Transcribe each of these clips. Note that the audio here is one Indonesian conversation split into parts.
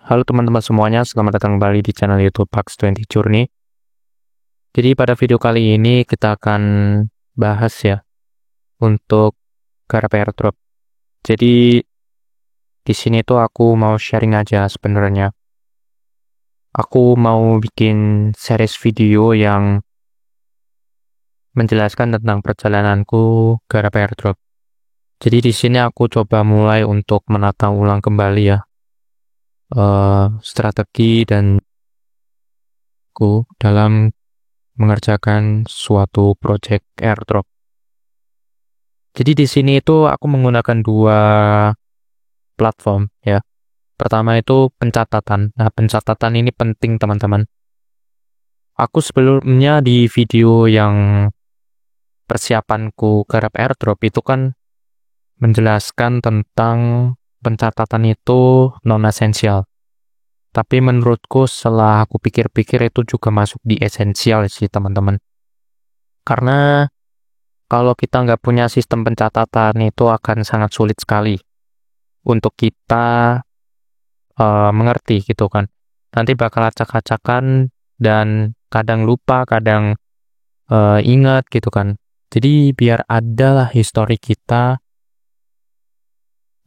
Halo teman-teman semuanya, selamat datang kembali di channel YouTube Pax20 Journey. Jadi pada video kali ini kita akan bahas ya untuk garap airdrop. Jadi di sini tuh aku mau sharing aja sebenarnya. Aku mau bikin series video yang menjelaskan tentang perjalananku garap airdrop. Jadi di sini aku coba mulai untuk menata ulang kembali ya strategi dan dalam mengerjakan suatu project airdrop. Jadi di sini itu aku menggunakan dua platform ya. Pertama itu pencatatan. Nah, pencatatan ini penting teman-teman. Aku sebelumnya di video yang persiapanku garap airdrop itu kan menjelaskan tentang pencatatan itu non-esensial. Tapi menurutku setelah aku pikir-pikir itu juga masuk di esensial sih teman-teman. Karena kalau kita nggak punya sistem pencatatan itu akan sangat sulit sekali untuk kita mengerti gitu kan. Nanti bakal acak-acakan dan kadang lupa, kadang ingat gitu kan. Jadi biar adalah histori kita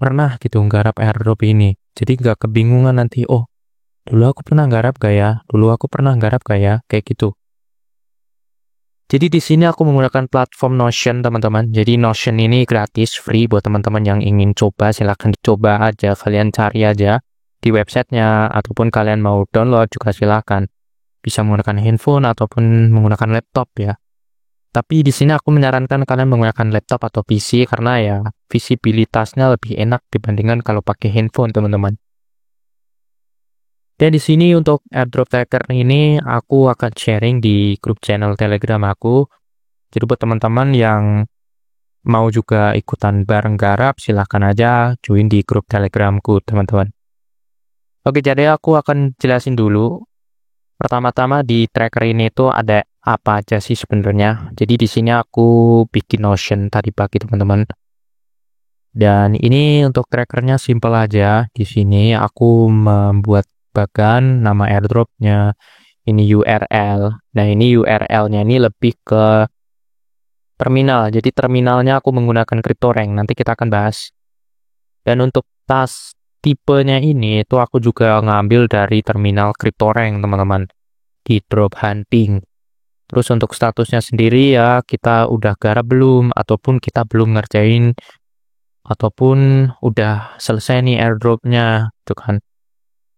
pernah gitu nggarap airdrop ini. Jadi nggak kebingungan nanti, oh dulu aku pernah nggarap gak ya? Dulu aku pernah nggarap gak ya? Kayak gitu. Jadi di sini aku menggunakan platform Notion teman-teman. Jadi Notion ini gratis, free buat teman-teman yang ingin coba. Silahkan dicoba aja, kalian cari aja di websitenya, ataupun kalian mau download juga silahkan. Bisa menggunakan handphone ataupun menggunakan laptop ya. Tapi di sini aku menyarankan kalian menggunakan laptop atau PC karena ya visibilitasnya lebih enak dibandingkan kalau pakai handphone teman-teman. Dan di sini untuk airdrop tracker ini aku akan sharing di grup channel Telegram aku. Jadi buat teman-teman yang mau juga ikutan bareng garap, silahkan aja join di grup Telegramku teman-teman. Oke, jadi aku akan jelasin dulu. Pertama-tama di tracker ini tuh ada apa aja sih sebenarnya. Jadi di sini aku bikin Notion tadi pagi teman-teman. Dan ini untuk trackernya simple aja. Di sini aku membuat bagan nama airdropnya, ini URL. Nah ini URL-nya ini lebih ke terminal. Jadi terminalnya aku menggunakan CryptoRank. Nanti kita akan bahas. Dan untuk tas tipenya ini itu aku juga ngambil dari terminal CryptoRank teman-teman di drop hunting. Terus untuk statusnya sendiri ya kita udah garap belum ataupun kita belum ngerjain ataupun udah selesai nih airdropnya gitu kan.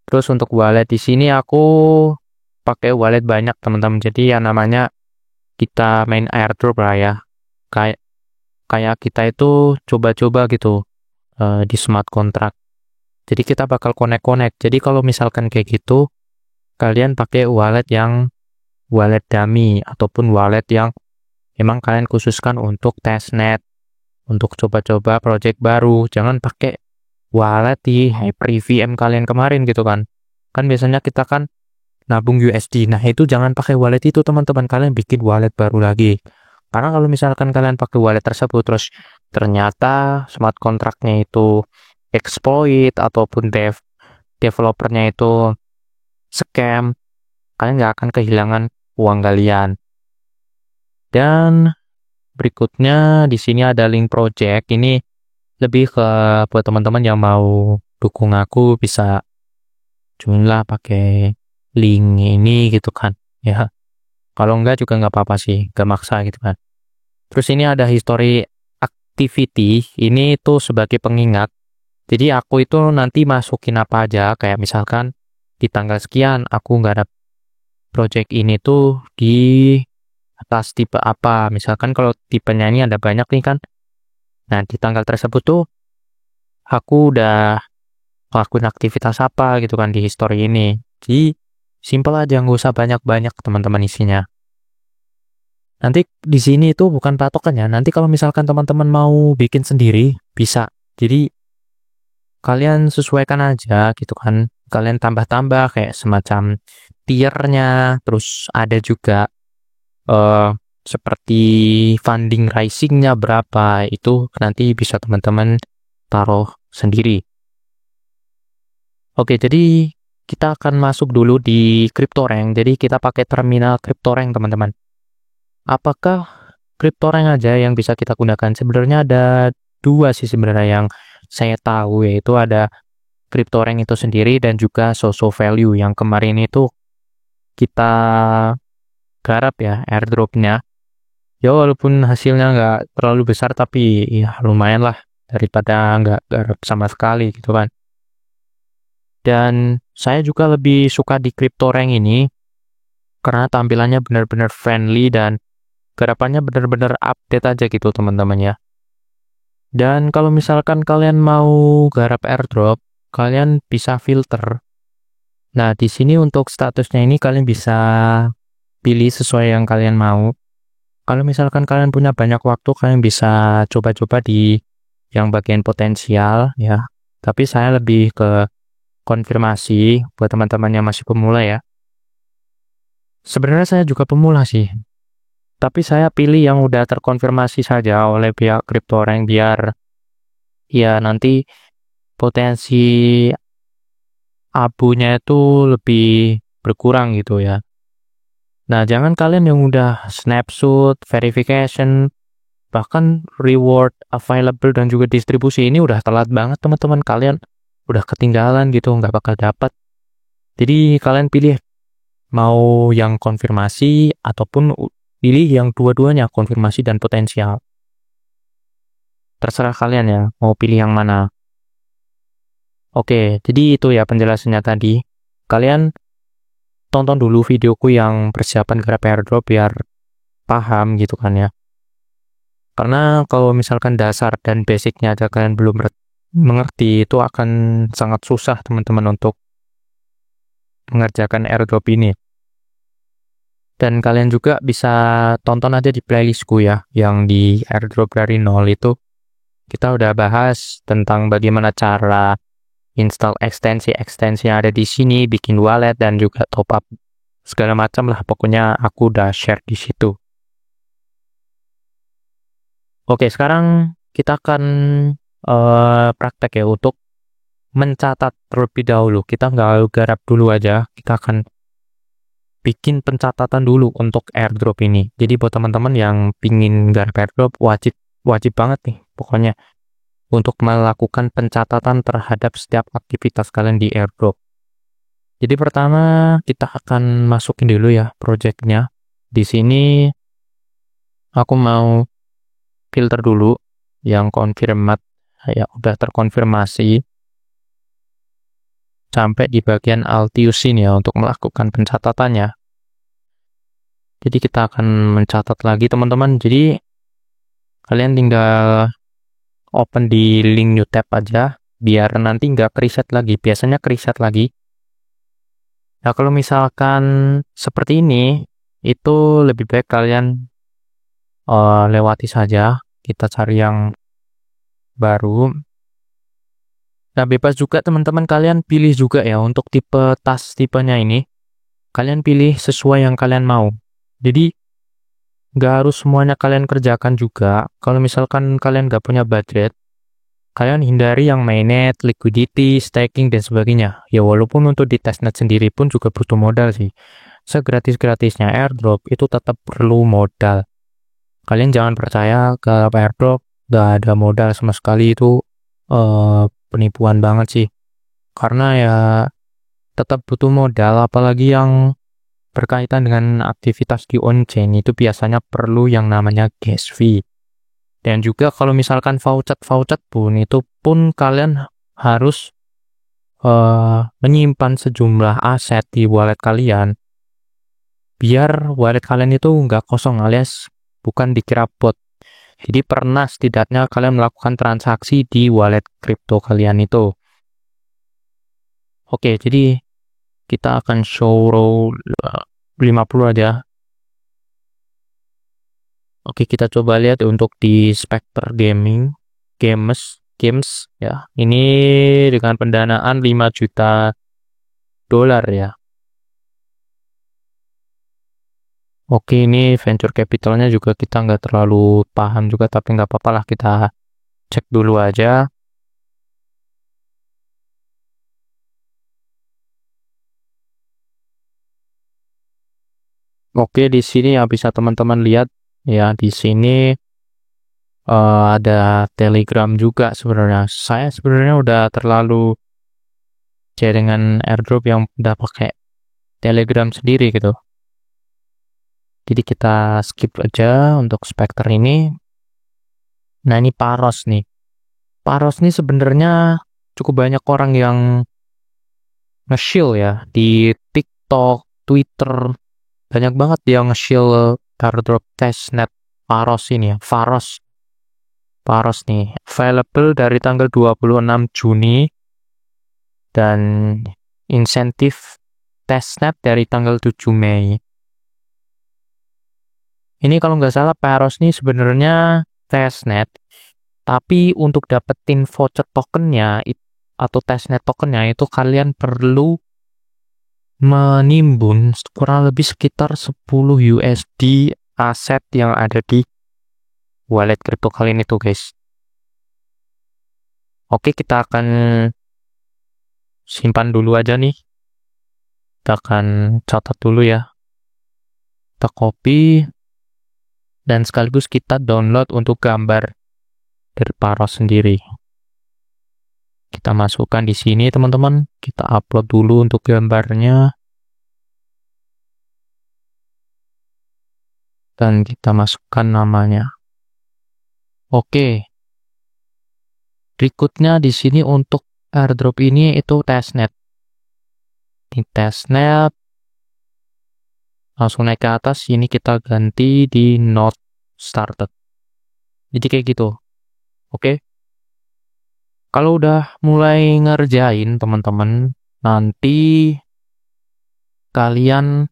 Terus untuk wallet di sini aku pakai wallet banyak teman-teman. Jadi yang namanya kita main airdrop lah ya. Kayak kita itu coba-coba gitu di smart contract. Jadi kita bakal connect-connect. Jadi kalau misalkan kayak gitu, kalian pakai wallet dummy ataupun wallet yang emang kalian khususkan untuk testnet, untuk coba-coba project baru. Jangan pakai wallet di Hyper VM kalian kemarin gitu kan. Kan biasanya kita kan nabung USD. Nah, itu jangan pakai wallet itu teman-teman. Kalian bikin wallet baru lagi. Karena kalau misalkan kalian pakai wallet tersebut terus ternyata smart contract-nya itu exploit ataupun developernya itu scam, kalian nggak akan kehilangan uang kalian. Dan berikutnya di sini ada link project. Ini lebih ke buat teman-teman yang mau dukung aku bisa join lah pakai link ini gitu kan ya. Kalau enggak juga nggak apa-apa sih, nggak maksa gitu kan. Terus ini ada history activity, ini tuh sebagai pengingat. Jadi aku itu nanti masukin apa aja, kayak misalkan di tanggal sekian aku nggak ada project ini tuh di atas tipe apa. Misalkan kalau tipenya ini ada banyak nih kan. Nah di tanggal tersebut tuh aku udah ngelakuin aktivitas apa gitu kan di history ini. Jadi simple aja, nggak usah banyak-banyak teman-teman isinya. Nanti di sini itu bukan patokan ya. Nanti kalau misalkan teman-teman mau bikin sendiri, bisa. Jadi kalian sesuaikan aja gitu kan. Kalian tambah-tambah kayak semacam tiernya. Terus ada juga seperti funding rising-nya berapa. Itu nanti bisa teman-teman taruh sendiri. Oke, jadi kita akan masuk dulu di CryptoRank. Jadi kita pakai terminal CryptoRank, teman-teman. Apakah CryptoRank aja yang bisa kita gunakan? Sebenarnya ada dua sih sebenarnya yang saya tahu, yaitu ada CryptoRank itu sendiri dan juga Soso Value yang kemarin itu kita garap ya airdropnya. Ya walaupun hasilnya nggak terlalu besar, tapi ya lumayan lah daripada nggak garap sama sekali gitu kan. Dan saya juga lebih suka di CryptoRank ini karena tampilannya benar-benar friendly dan garapannya benar-benar update aja gitu teman-teman ya. Dan kalau misalkan kalian mau garap airdrop, kalian bisa filter. Nah, di sini untuk statusnya ini kalian bisa pilih sesuai yang kalian mau. Kalau misalkan kalian punya banyak waktu, kalian bisa coba-coba di yang bagian potensial ya. Tapi saya lebih ke konfirmasi buat teman-teman yang masih pemula ya. Sebenarnya saya juga pemula sih. Tapi saya pilih yang udah terkonfirmasi saja oleh pihak CryptoRank biar ya nanti potensi abunya itu lebih berkurang gitu ya. Nah, jangan kalian yang udah snapshot, verification, bahkan reward available dan juga distribusi ini udah telat banget teman-teman. Kalian udah ketinggalan gitu, nggak bakal dapat. Jadi kalian pilih mau yang konfirmasi ataupun pilih yang dua-duanya konfirmasi dan potensial. Terserah kalian ya, mau pilih yang mana. Oke, jadi itu ya penjelasannya tadi. Kalian tonton dulu videoku yang persiapan garap airdrop biar paham gitu kan ya. Karena kalau misalkan dasar dan basicnya aja kalian belum mengerti, itu akan sangat susah teman-teman untuk mengerjakan airdrop ini. Dan kalian juga bisa tonton aja di playlistku ya, yang di airdrop dari nol itu. Kita udah bahas tentang bagaimana cara install ekstensi-ekstensi yang ada di sini, bikin wallet, dan juga top up. Segala macam lah, pokoknya aku udah share di situ. Oke, sekarang kita akan praktek ya untuk mencatat terlebih dahulu. Kita nggak garap dulu aja, kita akan bikin pencatatan dulu untuk airdrop ini. Jadi buat teman-teman yang pingin garap airdrop, wajib banget nih pokoknya untuk melakukan pencatatan terhadap setiap aktivitas kalian di airdrop. Jadi pertama kita akan masukin dulu ya projectnya. Di sini aku mau filter dulu yang confirmed ya udah terkonfirmasi sampai di bagian Altius ini ya untuk melakukan pencatatannya. Jadi kita akan mencatat lagi teman-teman. Jadi kalian tinggal open di link new tab aja biar nanti nggak reset lagi. Biasanya reset lagi. Nah kalau misalkan seperti ini itu lebih baik kalian lewati saja. Kita cari yang baru. Nah bebas juga teman-teman, kalian pilih juga ya untuk tipe tas tipenya ini. Kalian pilih sesuai yang kalian mau. Jadi nggak harus semuanya kalian kerjakan juga. Kalau misalkan kalian nggak punya budget, kalian hindari yang mainnet, liquidity, staking, dan sebagainya. Ya walaupun untuk di testnet sendiri pun juga butuh modal sih. Segratis-gratisnya airdrop itu tetap perlu modal. Kalian jangan percaya ke airdrop nggak ada modal sama sekali, itu penipuan banget sih. Karena ya tetap butuh modal, apalagi yang berkaitan dengan aktivitas di on-chain itu biasanya perlu yang namanya gas fee. Dan juga kalau misalkan voucher pun itu pun kalian harus menyimpan sejumlah aset di wallet kalian biar wallet kalian itu nggak kosong alias bukan dikira bot. Jadi pernah setidaknya kalian melakukan transaksi di wallet kripto kalian itu. Oke, jadi kita akan show row 50 aja. Oke, kita coba lihat untuk di Spectre Games ya. Ini dengan pendanaan 5 juta dolar ya. Oke, ini venture capitalnya juga kita nggak terlalu paham juga, tapi nggak apa-apa lah, kita cek dulu aja. Oke, di sini ya bisa teman-teman lihat ya, di sini ada Telegram juga sebenarnya. Saya sebenarnya udah terlalu jaringan AirDrop yang udah pakai Telegram sendiri gitu. Jadi kita skip aja untuk Spectre ini. Nah, ini Paros nih. Paros nih sebenarnya cukup banyak orang yang nge-shill ya di TikTok, Twitter. Banyak banget yang nge-shill AirDrop testnet Paros ini ya. Paros nih. Available dari tanggal 26 Juni dan insentif testnet dari tanggal 7 Mei. Ini kalau nggak salah Paros nih sebenarnya testnet, tapi untuk dapetin voucher tokennya atau testnet tokennya itu kalian perlu menimbun kurang lebih sekitar 10 USD aset yang ada di wallet kripto kalian itu, guys. Oke, kita akan simpan dulu aja nih. Kita akan catat dulu ya. Kita copy dan sekaligus kita download untuk gambar dari Paros sendiri. Kita masukkan di sini, teman-teman. Kita upload dulu untuk gambarnya. Dan kita masukkan namanya. Oke. Berikutnya di sini untuk airdrop ini itu testnet. Ini testnet. Langsung naik ke atas. Ini kita ganti di not started. Jadi kayak gitu. Oke. Kalau udah mulai ngerjain, teman-teman, nanti kalian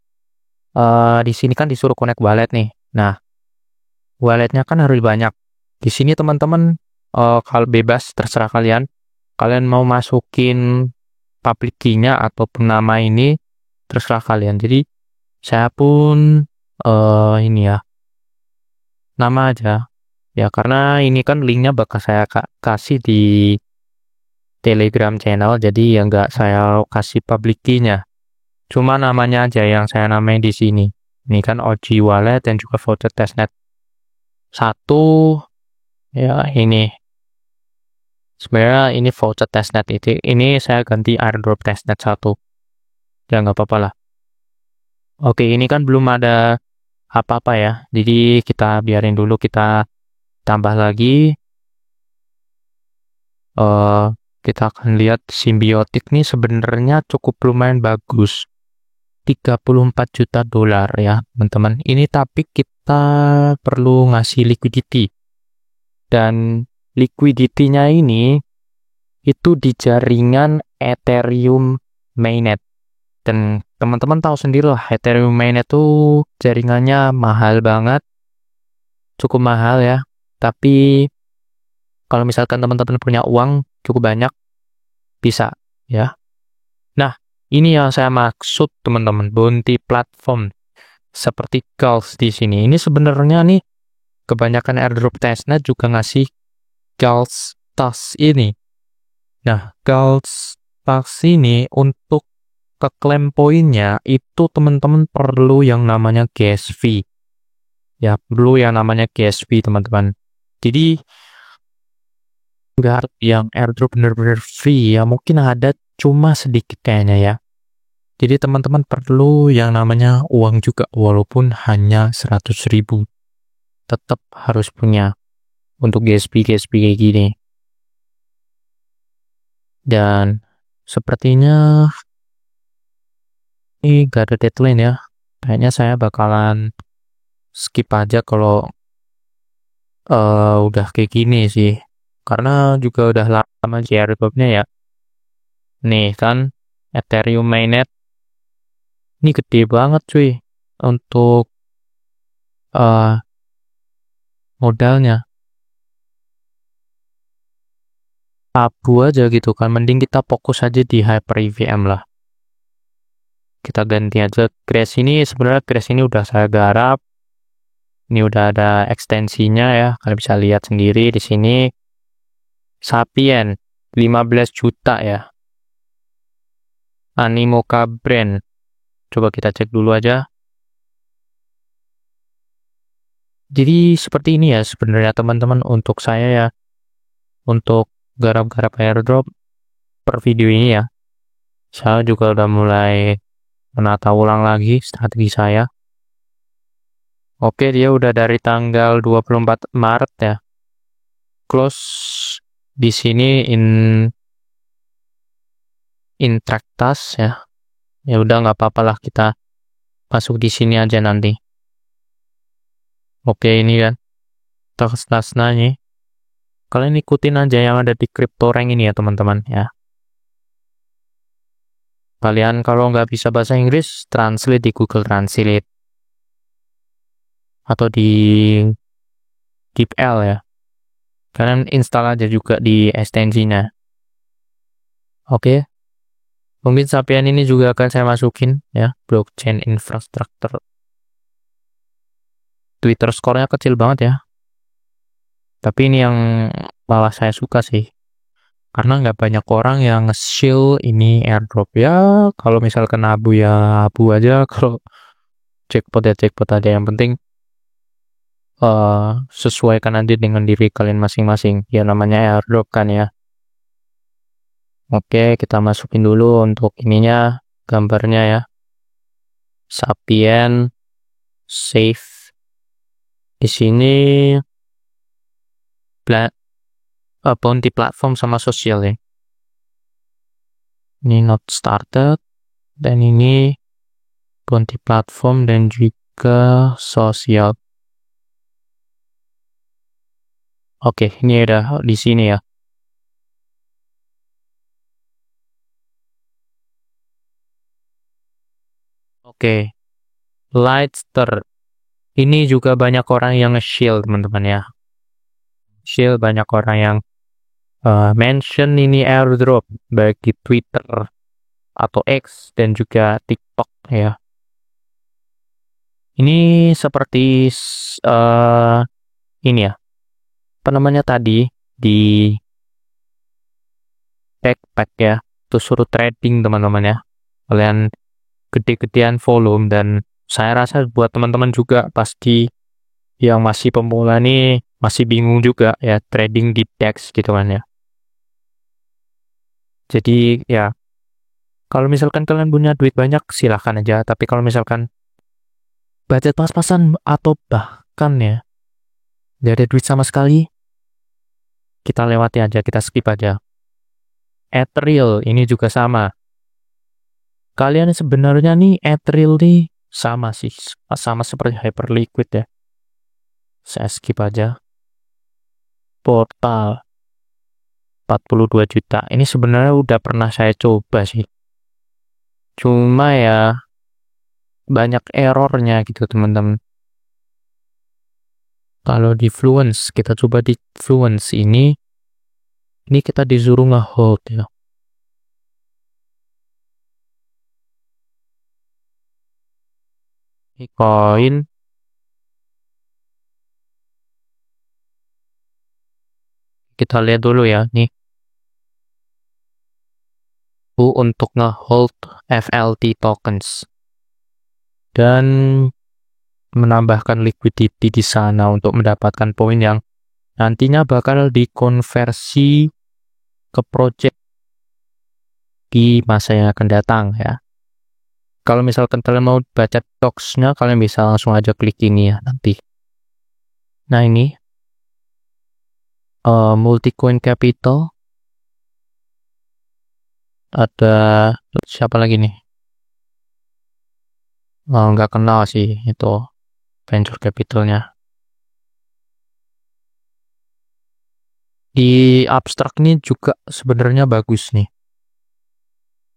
di sini kan disuruh connect wallet nih. Nah, walletnya kan harus banyak. Di sini teman-teman kalau bebas terserah kalian. Kalian mau masukin public key-nya ataupun nama ini terserah kalian. Jadi saya pun ini ya nama aja. Ya karena ini kan linknya bakal saya kasih di Telegram channel. Jadi ya nggak saya kasih public key-nya. Cuma namanya aja yang saya namain di sini. Ini kan OG Wallet dan juga voucher testnet 1 ya ini. Sebenarnya ini voucher testnet itu. Ini saya ganti airdrop testnet 1. Ya nggak apa-apa lah. Oke, ini kan belum ada apa-apa ya. Jadi kita biarin dulu, kita tambah lagi. Kita akan lihat simbiotik nih sebenarnya cukup lumayan bagus. 34 juta dolar ya, teman-teman. Ini tapi kita perlu ngasih liquidity. Dan liquidity-nya ini itu di jaringan Ethereum mainnet. Dan teman-teman tahu sendiri lah, Ethereum mainnet itu jaringannya mahal banget. Cukup mahal ya. Tapi kalau misalkan teman-teman punya uang cukup banyak, bisa ya. Nah, ini yang saya maksud teman-teman, bounty platform seperti Gulls di sini. Ini sebenarnya nih kebanyakan airdrop testnet juga ngasih Gulls Task ini. Nah, Gulls Task ini untuk keklaim poinnya itu teman-teman perlu yang namanya gas fee. Ya, perlu yang namanya gas fee, teman-teman. Jadi nggak yang airdrop bener-bener free ya, mungkin ada cuma sedikit kayaknya ya. Jadi teman-teman perlu yang namanya uang juga, walaupun hanya 100.000 tetap harus punya untuk GSP kayak gini. Dan sepertinya ini gak ada deadline ya. Kayaknya saya bakalan skip aja kalau udah kayak gini sih. Karena juga udah lama airdropnya ya. Nih kan Ethereum mainnet ini gede banget cuy untuk modalnya. Abu aja gitu kan, mending kita fokus aja di Hyper EVM lah. Kita ganti aja Grace ini. Sebenarnya Grace ini udah saya garap. Ini udah ada ekstensinya ya, kalian bisa lihat sendiri di sini. Sapien 15 juta ya. Animoca Brand. Coba kita cek dulu aja. Jadi seperti ini ya sebenarnya teman-teman untuk saya ya, untuk garap-garap airdrop per video ini ya. Saya juga udah mulai menata ulang lagi strategi saya. Oke, dia udah dari tanggal 24 Maret ya. Close di sini in track task ya. Ya udah nggak apa-apa lah, kita masuk di sini aja nanti. Oke, ini kan tasnya nih. Kalian ikutin aja yang ada di CryptoRank ini ya teman-teman ya. Kalian kalau nggak bisa bahasa Inggris, translate di Google Translate atau di DeepL ya. Kalian install aja juga di ekstensinya. Oke. Mungkin sampean ini juga akan saya masukin ya, blockchain infrastructure. Twitter skornya kecil banget ya. Tapi ini yang malah saya suka sih. Karena nggak banyak orang yang nge-shield ini airdrop ya. Kalau misalkan abu ya abu aja. Kalau jackpot ya jackpot aja. Yang penting sesuaikan aja dengan diri kalian masing-masing. Ya namanya airdrop kan ya. Oke, kita masukin dulu untuk ininya, gambarnya ya. Sapien save. Di sini bounty platform sama sosial ya. Ini not started, dan ini bounty platform dan juga sosial. Oke, ini ada di sini ya. Oke, Lightster. Ini juga banyak orang yang nge-shield teman-teman ya. Shield banyak orang yang mention ini airdrop baik di Twitter atau X dan juga TikTok ya. Ini seperti ini ya. Apa namanya tadi di backpack ya. Terus suruh trading teman-teman ya. Kalian gede-gedean volume, dan saya rasa buat teman-teman juga pasti yang masih pemula nih masih bingung juga ya trading di DEX gitu kan ya. Jadi ya kalau misalkan kalian punya duit banyak silahkan aja, tapi kalau misalkan budget pas-pasan atau bahkan ya gak ada duit sama sekali, kita lewati aja, kita skip aja. Ethereal ini juga sama. Kalian sebenarnya nih Ethereal nih sama sih, sama seperti Hyperliquid ya. Saya skip aja. Portal 42 juta. Ini sebenarnya udah pernah saya coba sih. Cuma ya banyak errornya gitu teman-teman. Kalau di Fluence, kita coba di Fluence ini kita disuruh nge-hold ya. Ini koin. Kita lihat dulu ya nih. Untuk nge-hold FLT tokens. Dan menambahkan liquidity di sana untuk mendapatkan poin yang nantinya bakal dikonversi ke project di masa yang akan datang ya. Kalau misalkan kalian mau baca docs-nya, kalian bisa langsung aja klik ini ya nanti. Nah ini Multicoin Capital, ada siapa lagi nih? Nggak kenal sih itu venture capitalnya. Di abstrak nih juga sebenarnya bagus nih.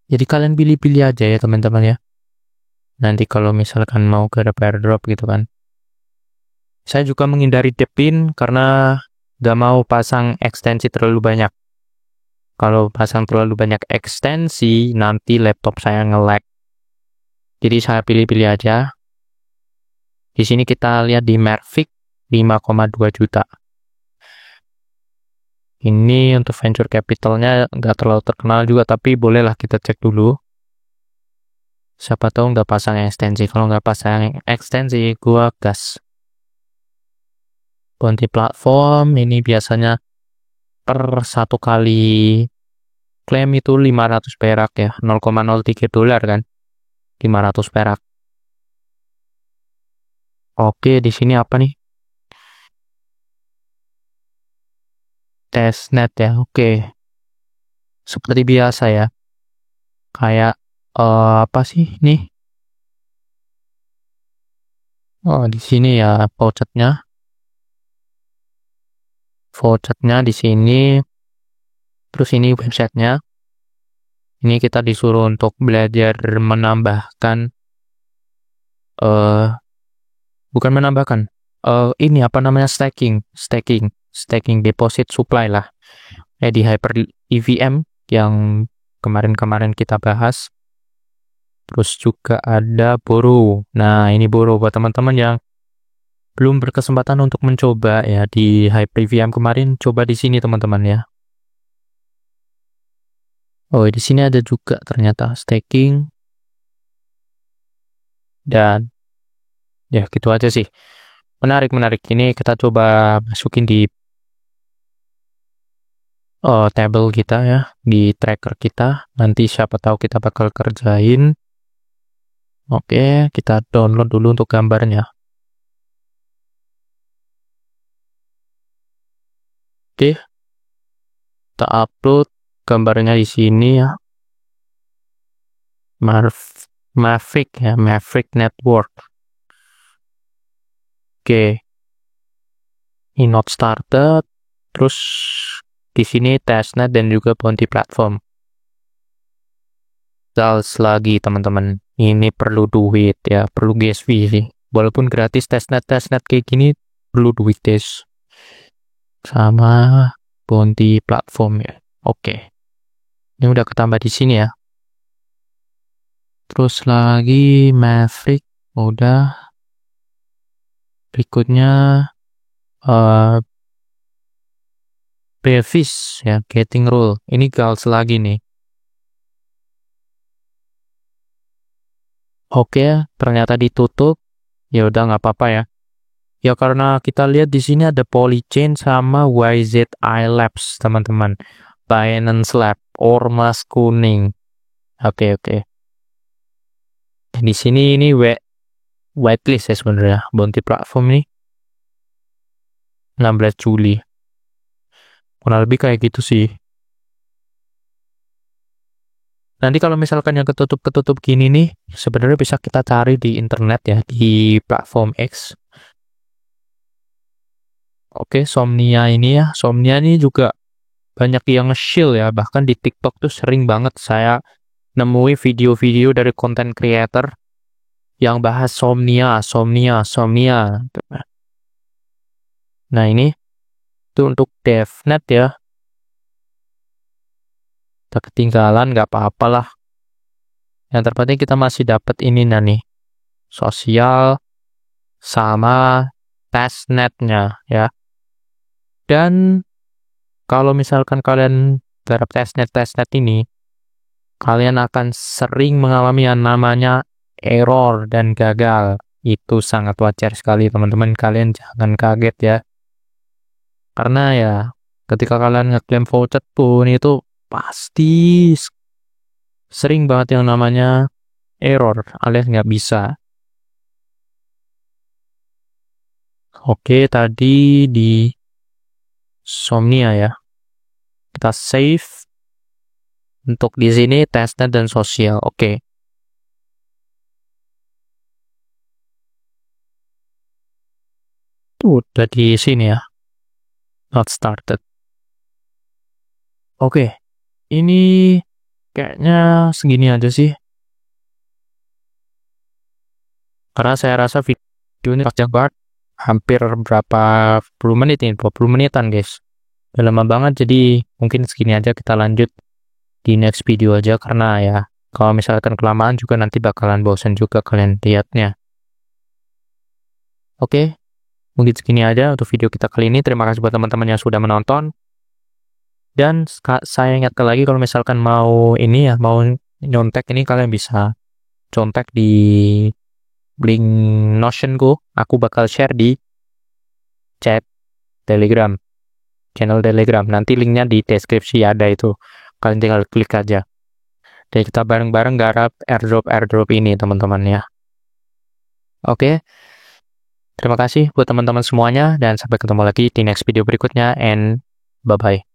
Jadi kalian pilih-pilih aja ya teman-teman ya. Nanti kalau misalkan mau ke airdrop gitu kan. Saya juga menghindari depin karena gak mau pasang ekstensi terlalu banyak. Kalau pasang terlalu banyak ekstensi, nanti laptop saya nge-lag. Jadi saya pilih-pilih aja. Di sini kita lihat di Mavic 5,2 juta. Ini untuk venture capitalnya nggak terlalu terkenal juga, tapi bolehlah kita cek dulu. Siapa tahu nggak pasang ekstensi. Kalau nggak pasang ekstensi, gua gas. Bounty platform ini biasanya per 1 kali klaim itu 500 perak ya, 0,03 dolar kan, 500 perak. Oke, di sini apa nih? Testnet ya, oke. Seperti biasa ya. Kayak apa sih nih? Oh, di sini ya vouchernya di sini. Terus ini websitenya. Ini kita disuruh untuk belajar menambahkan eh bukan menambahkan. Ini apa namanya staking deposit supply lah. Di Hyper EVM yang kemarin-kemarin kita bahas. Terus juga ada Borrow. Nah, ini Borrow buat teman-teman yang belum berkesempatan untuk mencoba ya di Hyper EVM kemarin, coba di sini teman-teman ya. Oh, di sini ada juga ternyata staking. Dan ya gitu aja sih. Menarik. Ini kita coba masukin di table kita ya, di tracker kita. Nanti siapa tahu kita bakal kerjain. Oke, kita download dulu untuk gambarnya. Oke, kita upload gambarnya di sini ya. Mavic ya, Mavic Network. Oke, ini not started. Terus di sini testnet dan juga Bounty platform. Sales lagi teman-teman. Ini perlu duit ya, perlu GSV sih. Walaupun gratis testnet kayak gini perlu duit guys. Sama Bounty platform ya. Oke. Ini udah ketambah di sini ya. Terus lagi Maverick udah. Berikutnya Bevis ya, Getting Rule. Ini Gals lagi nih. Oke, ternyata ditutup. Ya udah nggak apa-apa ya. Ya karena kita lihat di sini ada Polychain sama YZI Labs, teman-teman. Binance Lab, ormas kuning. Oke. Di sini ini whitelist ya sebenarnya. Bounty platform ini 16 Juli. Kurang lebih kayak gitu sih. Nanti kalau misalkan yang ketutup gini nih, sebenarnya bisa kita cari di internet ya, di platform X. Oke, Somnia ini ya. Somnia ini juga banyak yang nge-shill ya. Bahkan di TikTok tuh sering banget saya nemui video-video dari content creator yang bahas Somnia. Nah, ini tuh untuk DevNet ya. Kita ketinggalan, nggak apa-apa lah. Yang terpenting kita masih dapat ini nih. Sosial sama testnetnya ya. Dan kalau misalkan kalian garap testnet ini, kalian akan sering mengalami yang namanya error dan gagal. Itu sangat wajar sekali teman-teman, kalian jangan kaget ya. Karena ya ketika kalian ngeklaim voucher pun itu pasti sering banget yang namanya error alias nggak bisa. Oke, tadi di Somnia ya. Kita save. Untuk di sini testnet dan sosial. Oke. Udah di sini ya. Not started. Oke. Ini kayaknya segini aja sih. Karena saya rasa video ini panjang banget. Hampir berapa puluh menit ini, 20 menitan guys. Udah lama banget, jadi mungkin segini aja, kita lanjut di next video aja. Karena ya, kalau misalkan kelamaan juga nanti bakalan bosan juga kalian lihatnya. Oke, mungkin segini aja untuk video kita kali ini. Terima kasih buat teman-teman yang sudah menonton. Dan saya ingatkan lagi kalau misalkan mau ini ya, mau nyontek ini, kalian bisa contek di link Notion-ku. Aku bakal share di chat Telegram, channel Telegram. Nanti linknya di deskripsi ada itu. Kalian tinggal klik aja. Dan kita bareng-bareng garap airdrop ini teman-teman ya. Oke. Terima kasih buat teman-teman semuanya dan sampai ketemu lagi di next video berikutnya and bye-bye.